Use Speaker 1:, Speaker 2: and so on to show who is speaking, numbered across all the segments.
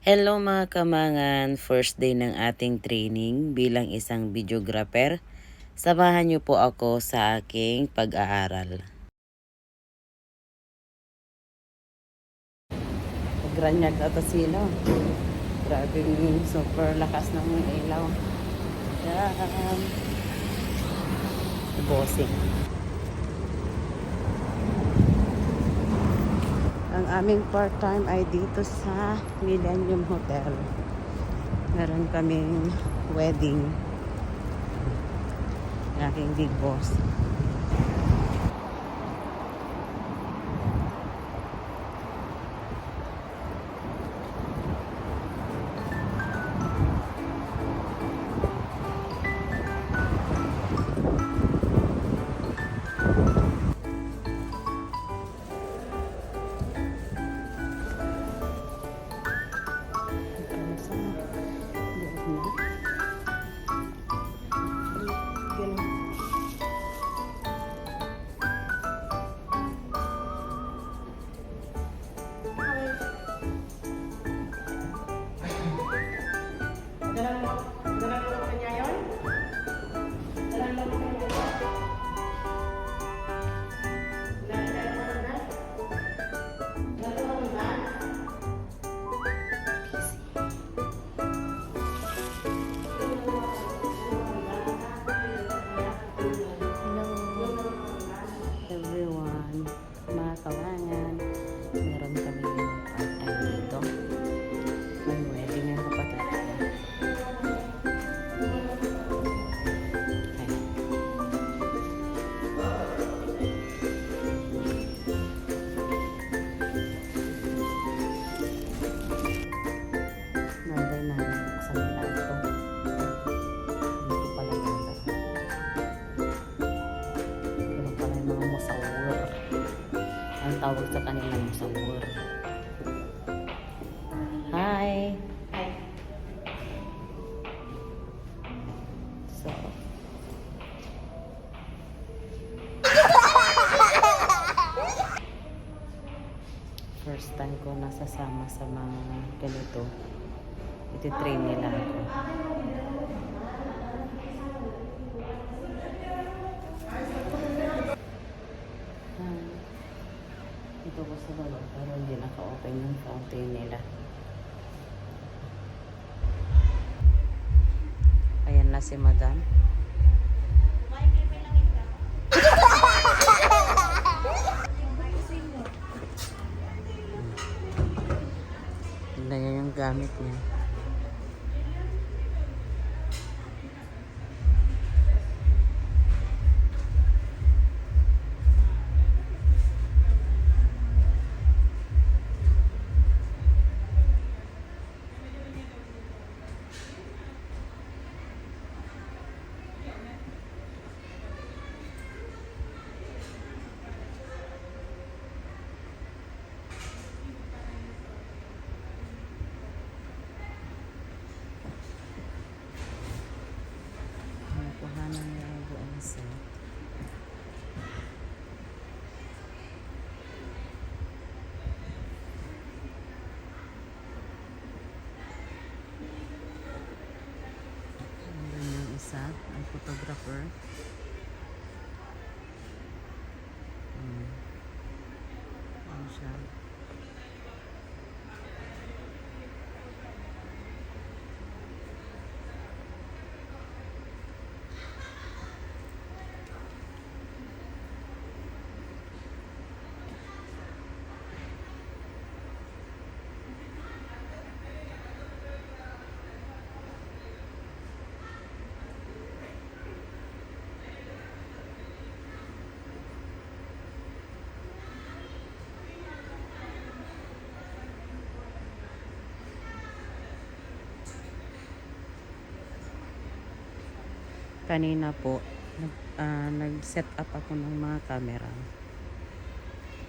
Speaker 1: Hello mga kamangan, first day ng ating training bilang isang videographer. Samahan niyo po ako sa aking pag-aaral. Granyag at sila. Grabe yung super lakas ng ilaw. Yan. Bossing. Ang aming part-time ay dito sa Millennium Hotel. Meron kaming wedding. Ng aking big boss. Tawag sa kanilang musawir. Hi! Hi! So, first time ko nasasama sa mga ganito. Iti-train nila ako. Ito ko sa baba, pero hindi naka-open yung fountain nila. Ayan na si Madam. Tignan niya yung gamit niya. Kuhanan niya ang buong set. Ayan yung isa, ang photographer. Ayan siya. Kanina po, nag-set up ako ng mga camera.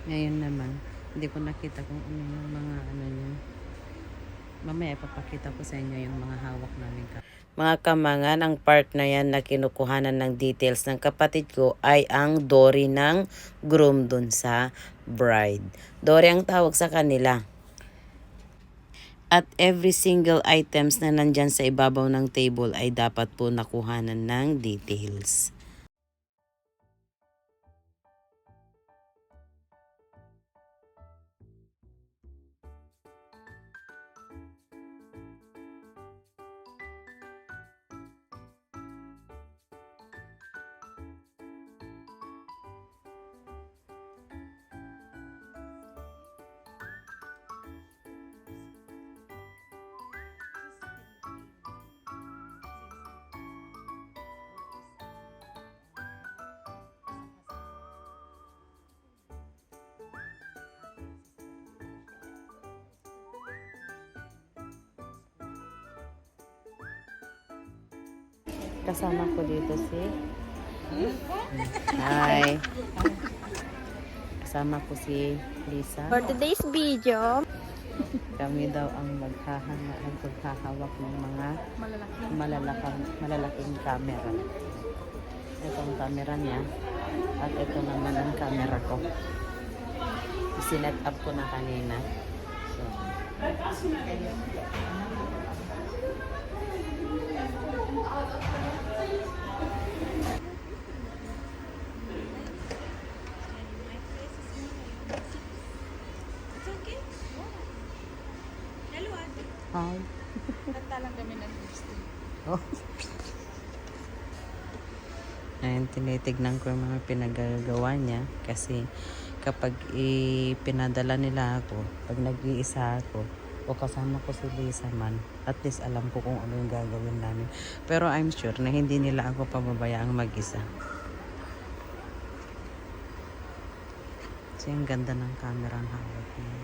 Speaker 1: Ngayon naman, hindi ko nakita kung ano yung mga ano niya. Mamaya ipapakita ko sa inyo yung mga hawak namin. Mga kamangan, ang part na yan na kinukuhanan ng details ng kapatid ko ay ang dory ng groom dun sa bride. Dory ang tawag sa kanila. At every single items na nandyan sa ibabaw ng table ay dapat po nakuhanan ng details. Kasama ko dito si Hi. Kasama ko si Lisa.
Speaker 2: For today's video,
Speaker 1: Kami daw ang maghahawak ng mga malalaking camera. Itong camera niya at ito naman ang camera ko. Sinet up ko na kanina. So, hi.
Speaker 2: nagtalang kami ng lipstick.
Speaker 1: Oh. Ayun, tinitignan ko yung mga pinagagawa niya kasi kapag pinadala nila ako, pag nag-iisa ako o kasama ko si Lisa man, at least alam ko kung ano yung gagawin namin. Pero I'm sure na hindi nila ako pababayaang mag-isa. So, yung ganda ng camera ang hawak niya.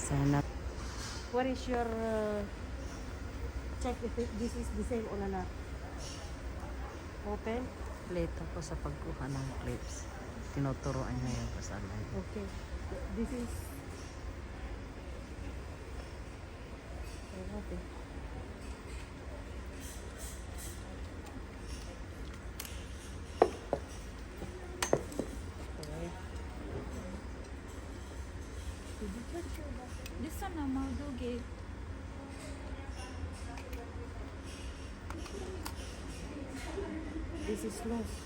Speaker 1: Sana.
Speaker 3: What is your check if this is the same or not? Open.
Speaker 1: Late ako sa pagkuha ng clips. Tinuturoan niya yung kasalan.
Speaker 3: Okay. This is okay.
Speaker 2: This one na Maldugi.
Speaker 3: This is lost.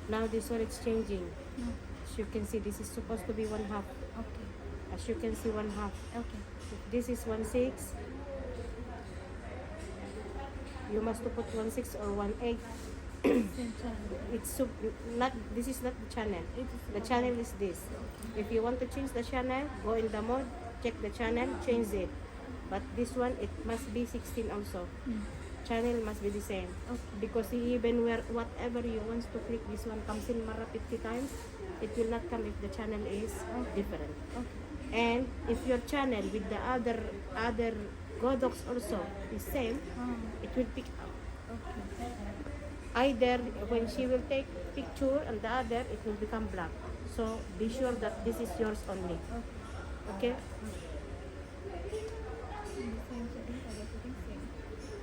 Speaker 3: Now this one it's changing.
Speaker 2: No.
Speaker 3: As you can see, this is supposed to be 1/2.
Speaker 2: Okay.
Speaker 3: As you can see, 1/2.
Speaker 2: Okay.
Speaker 3: If this is 1/6, you must to put 1/6 or 1/8.
Speaker 2: Same channel.
Speaker 3: It's not. This is not the channel.
Speaker 2: It is
Speaker 3: The channel is this. If you want to change the channel, go in the mode, check the channel, change it. But this one, it must be 16 also. Channel must be the same.
Speaker 2: Okay.
Speaker 3: Because even where whatever you want to click, this one comes in mara 50 times, it will not come if the channel is different.
Speaker 2: Okay.
Speaker 3: And if your channel with the other Godox also is same, it will pick up.
Speaker 2: Okay.
Speaker 3: Either when she will take picture and the other, it will become black. So be sure that this is yours only. Okay?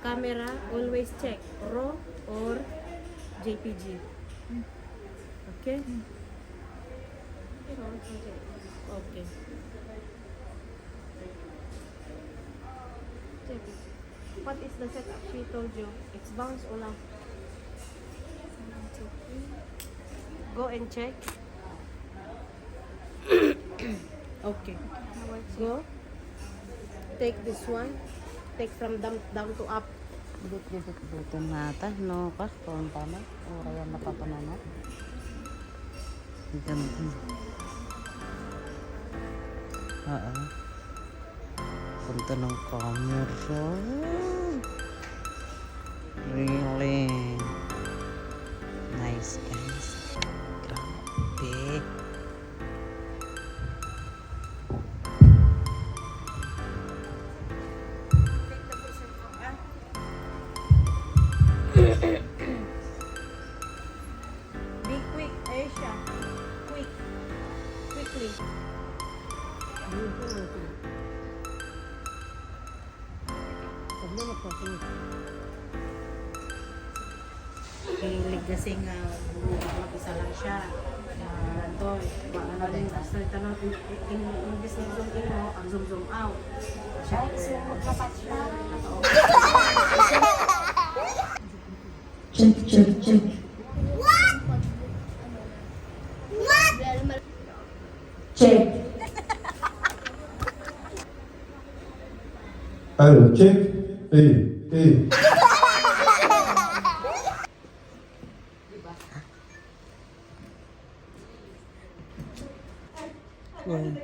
Speaker 3: Camera, always check RAW or JPG. Okay? Okay. Check it. What is the setup she told you? It's bounce or lang? Go and check. Okay. Go. Take this one. Take from down to up.
Speaker 1: Dito nata, no ka, kung tama. O kaya napapananat. Ganda. Oo. Punta ng camera. Really nice, guys. Grabe.
Speaker 3: Be quick, Aisha. Quick. quickly. Hilig kasi nga, mag-isa lang siya. Doon, basta tanong, imbis na zoom in mo, ang zoom out.
Speaker 4: Check, check, check. Check.
Speaker 5: Allô, check. Hey.
Speaker 1: Yan.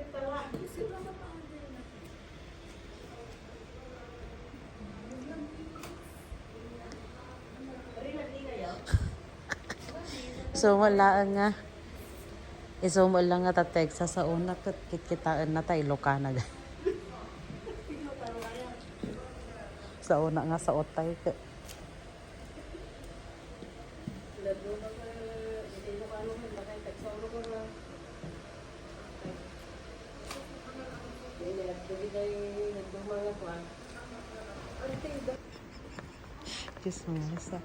Speaker 1: So wala nga. Iso mo lang nga ta Texas sa una kitaan na tayo Ilocana. Sa una nga sa Otay. Diyos mo, sa.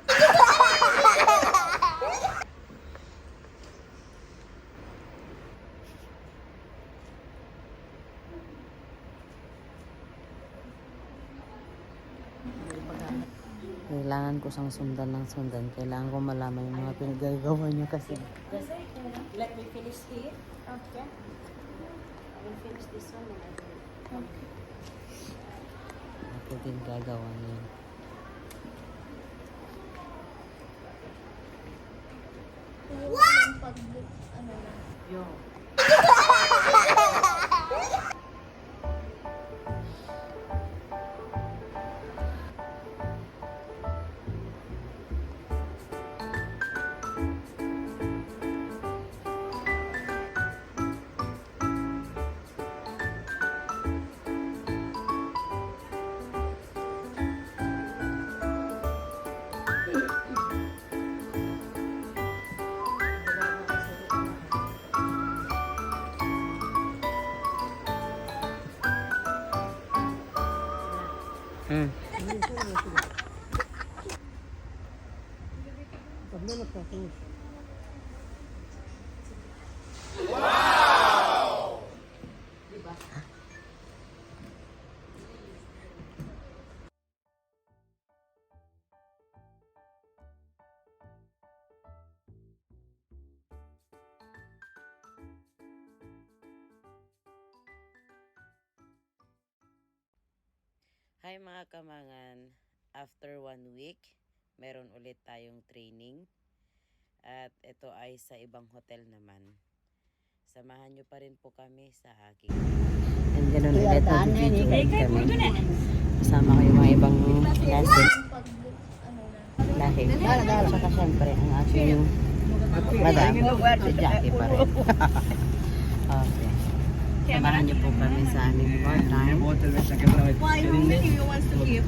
Speaker 1: Kailangan ko siyang sundan ng sundan. Kailangan ko malaman yung mga pinagagawa niya kasi.
Speaker 3: Just let me finish it.
Speaker 2: Okay.
Speaker 3: I will finish this one and I will.
Speaker 1: Ako din gagawa niya.
Speaker 3: Yo.
Speaker 1: Hmm. Hi mga kamangan, after 1 week, meron ulit tayong training at ito ay sa ibang hotel naman. Samahan nyo pa rin po kami sa aking and ganun ulit mag-video kami. Kasama ko yung mga ibang classes. Lahi. Saka syempre ang aking madam, si Jackie pa rin. Okay. Samahan niyo po kami sa aming part-time.
Speaker 6: Why you wants to leave?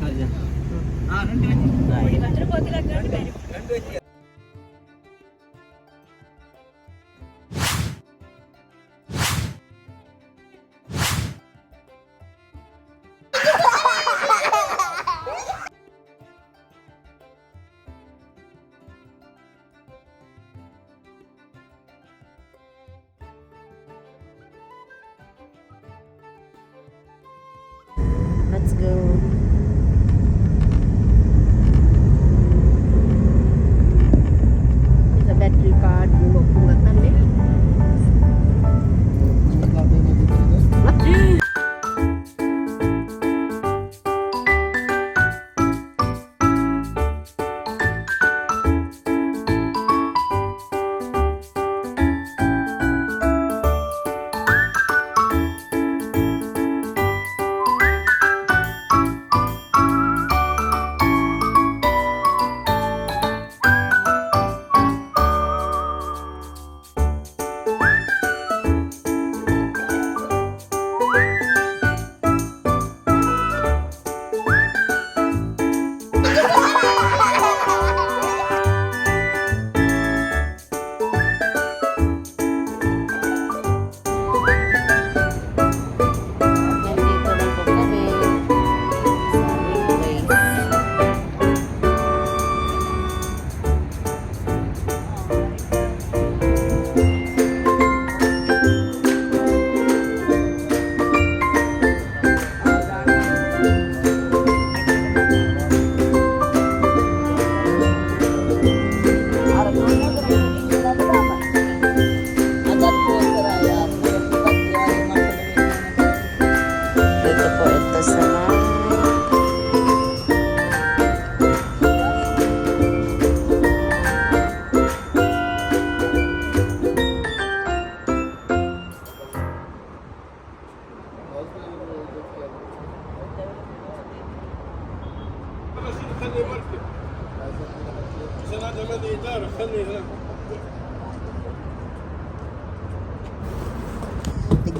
Speaker 1: Let's go.
Speaker 3: Sa battery card, bulok pungatan eh.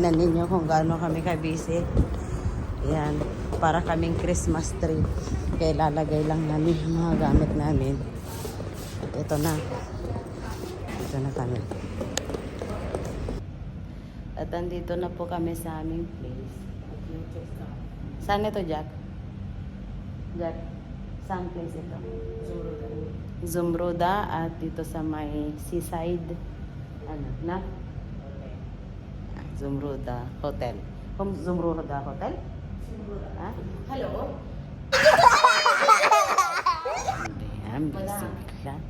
Speaker 1: tignan ninyo kung gaano kami ka-busy. Yan, para kaming Christmas tree. Kaya lalagay lang namin yung mga gamit namin. At ito na. Ito na kami. At andito na po kami sa aming place. Saan ito, Jack? Jack, saan place ito? Zumruda. At dito sa may seaside. Ano, na? Zumruda Hotel. Zumruda Hotel? Ha?
Speaker 3: Hello?
Speaker 1: Ayan, busy bigla.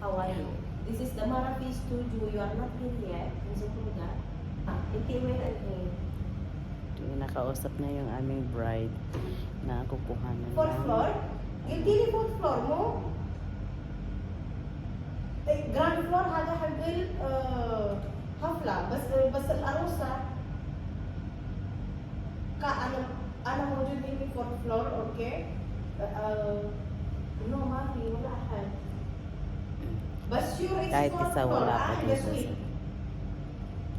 Speaker 3: How are you? This is the Marafi Studio. You are not here yet. Is it true that? Intiway and
Speaker 1: Yung nakausap na yung aming bride na kukuhanan
Speaker 3: fourth
Speaker 1: ng
Speaker 3: floor? Gilgili fourth floor mo? Ground floor هذا حق حفلة بس العروسة أنا موجود في fourth floor أوكي no ما في ولا أحد بس sure it's
Speaker 1: kahit
Speaker 3: fourth
Speaker 1: isa
Speaker 3: floor
Speaker 1: wala pa
Speaker 3: the
Speaker 1: dito.
Speaker 3: suite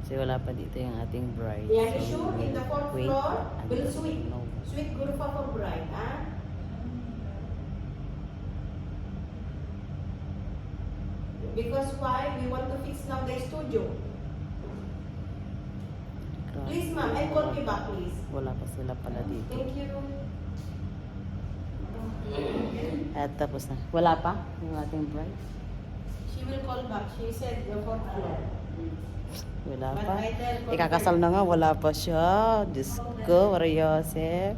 Speaker 1: Kasi wala pa dito yung ating bride.
Speaker 3: يعني sure in the fourth
Speaker 1: wait
Speaker 3: floor
Speaker 1: until
Speaker 3: بالسويت
Speaker 1: know.
Speaker 3: suite غرفة for bride Because why? We want to fix now the studio. Please, ma'am, and call me back, please.
Speaker 1: Wala pa sila pala dito.
Speaker 3: Thank you.
Speaker 1: At tapos na. Wala pa yung ating bride.
Speaker 3: She will call back. She said the fourth floor.
Speaker 1: Wala
Speaker 3: But
Speaker 1: pa.
Speaker 3: I tell her-
Speaker 1: Ikakasal na nga, wala pa siya. Diyos ko, Mariosep.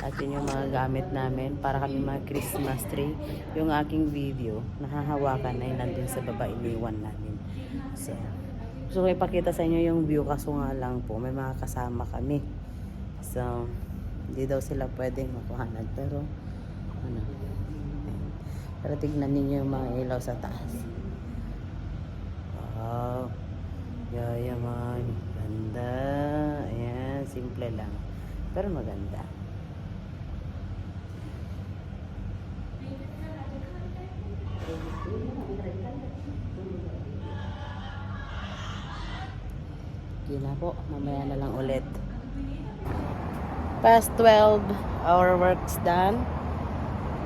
Speaker 1: At yun yung mga gamit namin para kami mga Christmas tree. Yung aking video, nahahawakan ay nandun sa baba, iniwan namin. So, gusto ko ipakita sa inyo yung view kaso nga lang po, may mga kasama kami. So, hindi daw sila pwedeng makuhanan. Pero, ano, ayan. Pero tignan ninyo yung mga ilaw sa taas. Wow. Yayaman. Ganda. Ayan, simple lang. Pero maganda. Yun na po, mamaya na lang ulit. Past 12, our work's done.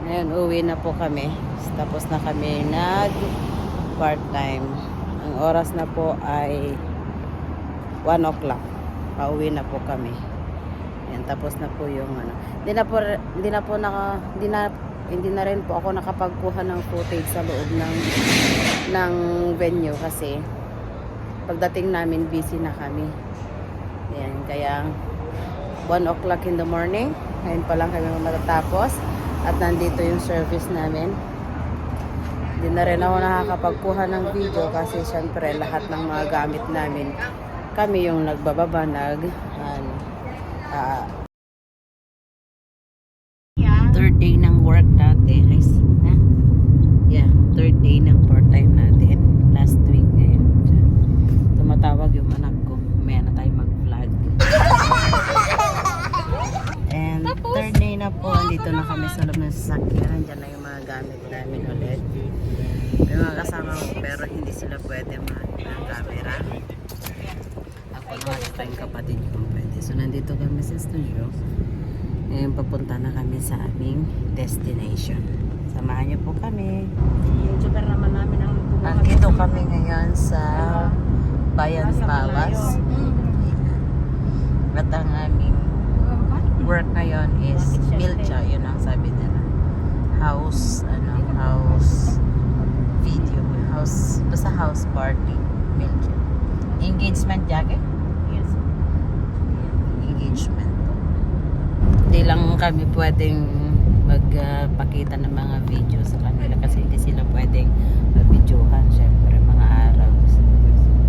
Speaker 1: Ngayon, uwi na po kami. Tapos na kami part-time. Ang oras na po ay 1 o'clock. Pauwi na po kami. Yan, tapos na po yung ano. Hindi na rin po ako nakapagkuha ng footage sa loob ng venue kasi pagdating namin busy na kami. Yan, kaya 1 o'clock in the morning. Ngayon pa lang kami matatapos at nandito yung service namin. Hindi na rin ako nakakapagkuha ng video kasi syempre lahat ng mga gamit namin kami yung nagbababa third day ng work dati guys. Yeah, third day ng part-time natin. Last week ngayon. Tumatawag yung anak ko. May na tayo mag-vlog. And third day na po, andito na kami sa loob ng sasakyan. Nandiyan na yung mga gamit namin ulit. May mga kasama ko pero hindi sila pwede mag-camera. Ako naman at yung kapatid ko pwede. So nandito kami sa studio. Ngayon papunta na kami sa aming destination. Samahan niyo po kami.
Speaker 3: YouTuber naman namin ang
Speaker 1: Andito kami ngayon sa Bayan Palace. At ang aming work ngayon is Milcha, yun ang sabi nila. House video. Basta house party. Milcha. Engagement jacket?
Speaker 3: Yes.
Speaker 1: Engagement. Hindi lang kami pwedeng magpakita ng mga video sa kanila kasi hindi sila pwedeng videohan syempre mga araw.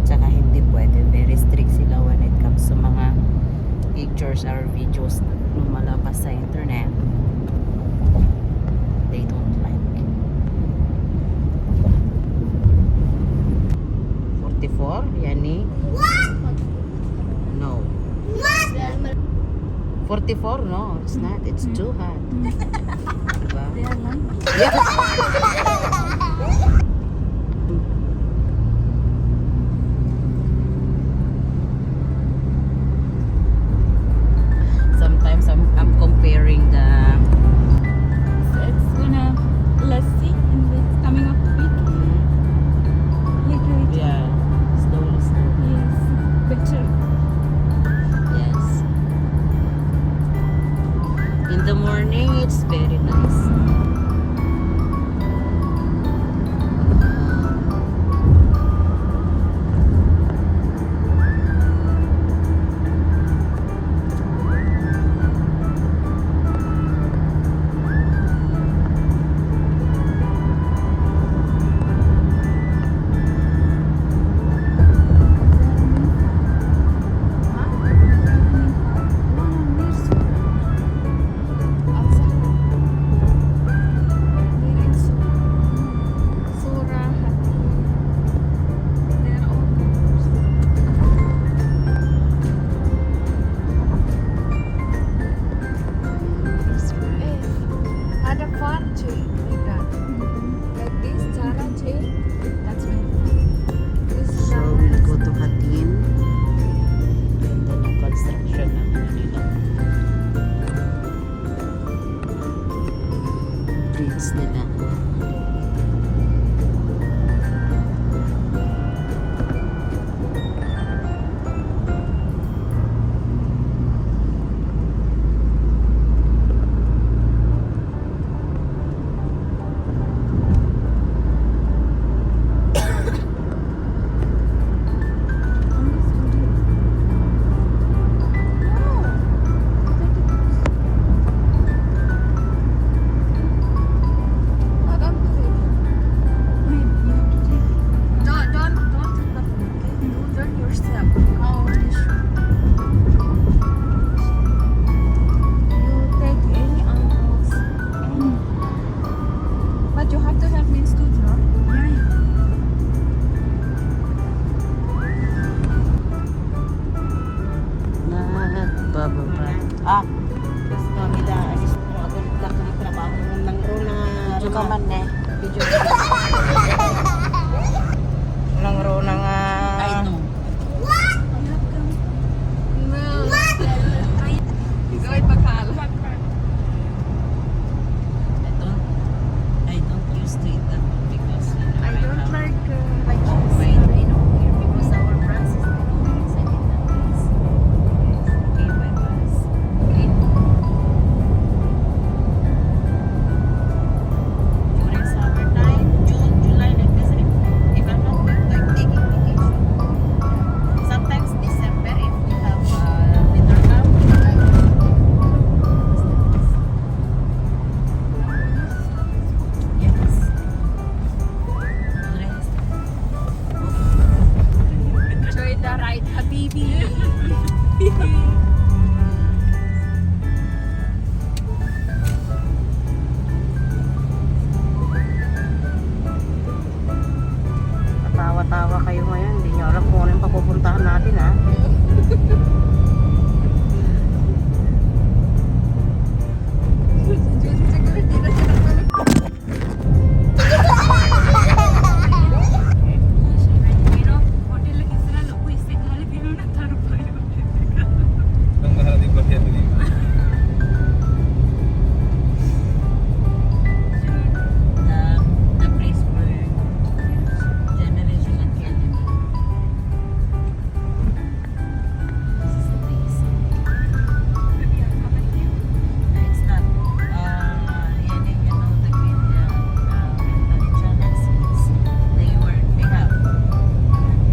Speaker 1: Tsaka hindi pwede. Very strict sila when it comes sa mga pictures or videos na lumalabas sa internet. They don't like. 44? Yani? No. 44? No, it's not. It's too hot. Diba?
Speaker 2: step. Oh, you take any angles. But you have to have means to draw. Yeah, yeah.
Speaker 1: Bababa.
Speaker 3: Ah, tapos kami da, assist mo ako ng trabaho ng rona.
Speaker 1: Medyo ka man eh.
Speaker 3: Video. Ng rona nga.
Speaker 1: I know. I don't use Twitter because
Speaker 2: I don't like
Speaker 1: Wait, I know because our branch is inside in the place. Okay, by bus. Green. During summertime, June, July, like this, if I'm not like taking vacation. Sometimes December, if we have winter camp, yes. Rest.
Speaker 2: Enjoy the ride, Habibi.
Speaker 3: Tawa-tawa kayo ngayon. Hindi nyo alam kung ano yung papupuntahan natin, ha?
Speaker 6: Ang mahal din ba yan dito?
Speaker 1: The place where Generation Academy. This is the place. It's not, yan yung, you know, the mental challenges. They have,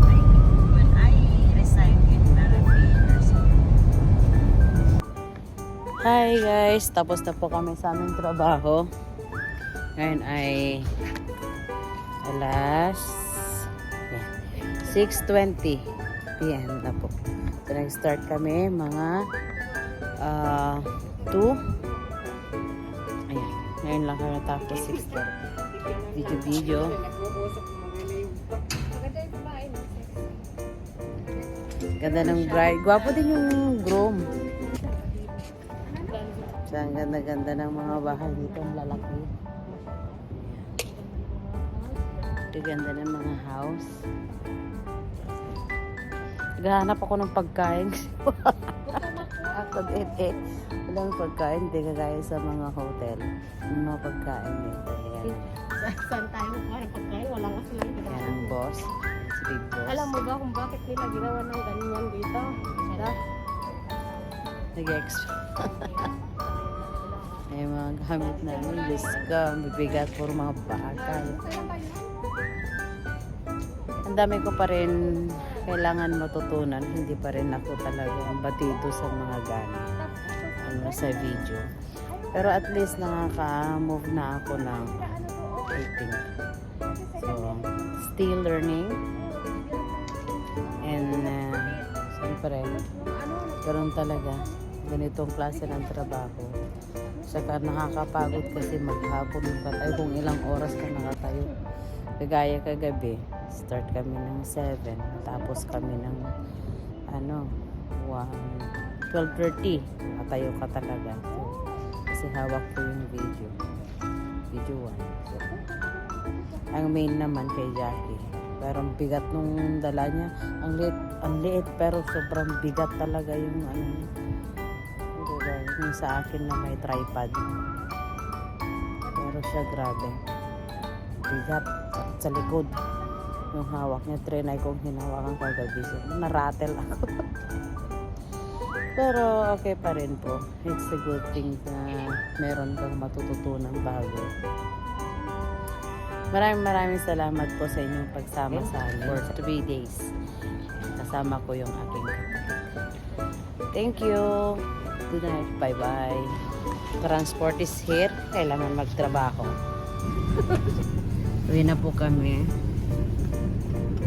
Speaker 1: like, when I resigned in Marathi University. Hi guys, tapos na po kami sa aming trabaho. Ngayon ay alas 6:20 PM na po. So nag-start kami mga 2. Ayan, ngayon lang kami natapos 6:30. Video. Ganda ng bride. Gwapo din yung groom. So, ang ganda-ganda ng mga bahay dito, ang lalaki. Ang ganda ng mga house. Naghahanap ako ng pagkain. Ako din eh. Walang pagkain, hindi kagaya sa mga hotel. Yung mga pagkain dito. Ayan.
Speaker 3: Saan tayo kuha ng pagkain? Walang aslan.
Speaker 1: Ayan ang boss. Si Big Boss.
Speaker 3: Alam mo ba kung bakit nila ginawa ng ganyan dito?
Speaker 1: Nag-extra. Ay, mga gamit namin. Diyos ko, mabigat for mga bakal. Ang dami ko pa rin kailangan matutunan. Hindi pa rin ako talagang batido sa mga gamit. Sa video. Pero at least nakaka-move na ako ng writing. So, still learning. And, siyempre, ganoon talaga. Ganitong klase ng trabaho. Saka nakakapagod kasi maghapon ka tayo kung ilang oras ka nakatayo. Kagaya kagabi, start kami ng 7, tapos kami ng 12:30. Nakatayo ka talaga. So, kasi hawak ko yung video. Video 1. So, ang main naman kay Jackie. Pero ang bigat nung dala niya. Ang liit pero sobrang bigat talaga yung niya. Yung sa akin na may tripod. Pero siya grabe. Bigat sa likod. Yung hawak niya, trinay kong hinawakan kagabi. So, naratel ako. Pero okay pa rin po. It's a good thing na meron kang matututunan bago. Maraming salamat po sa inyong pagsama sa amin for 3 days. Kasama ko yung aking kapatid. Thank you. Good night. Bye-bye. Transport is here. Kailangan magtrabaho. Uwi na po kami.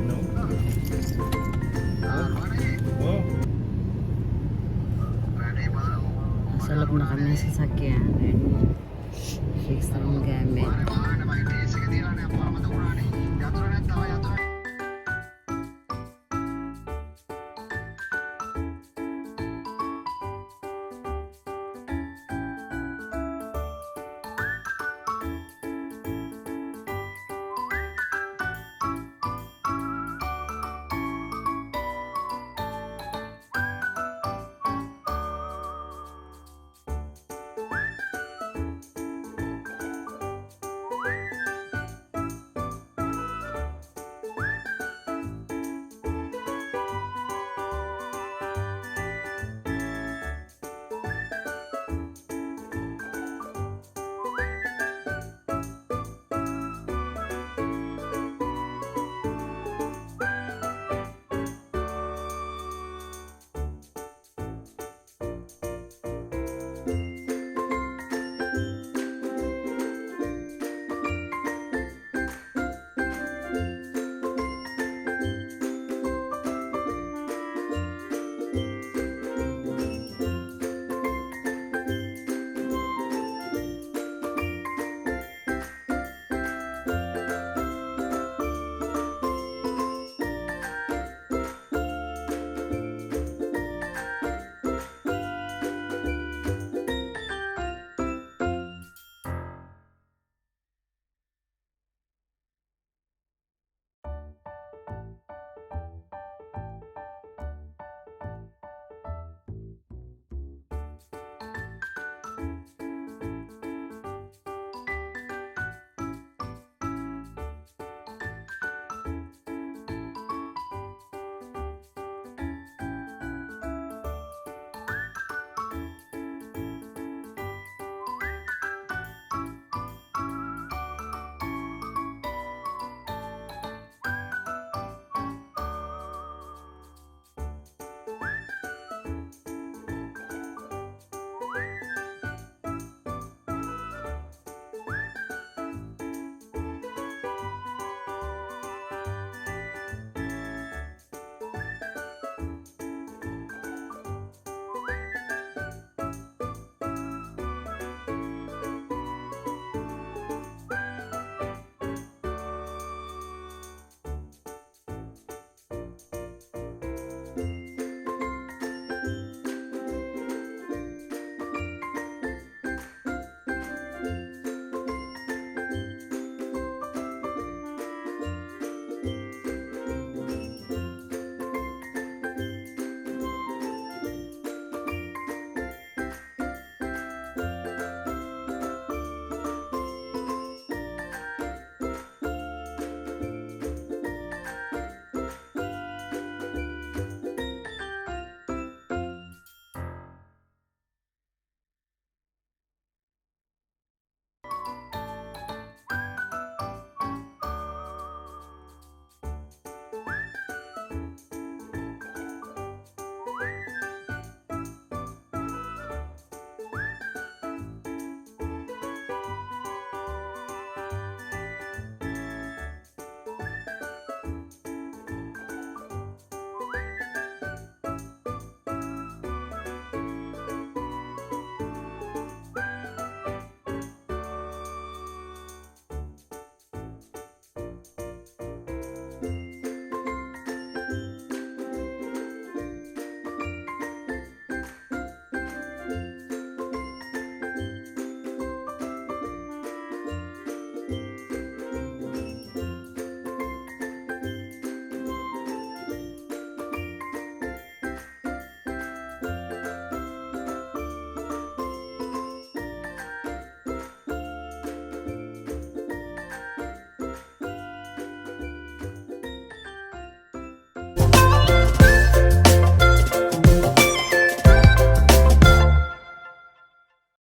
Speaker 6: No?
Speaker 1: loob na kami sa sasakyan. Ayun. Fix na yung gamit.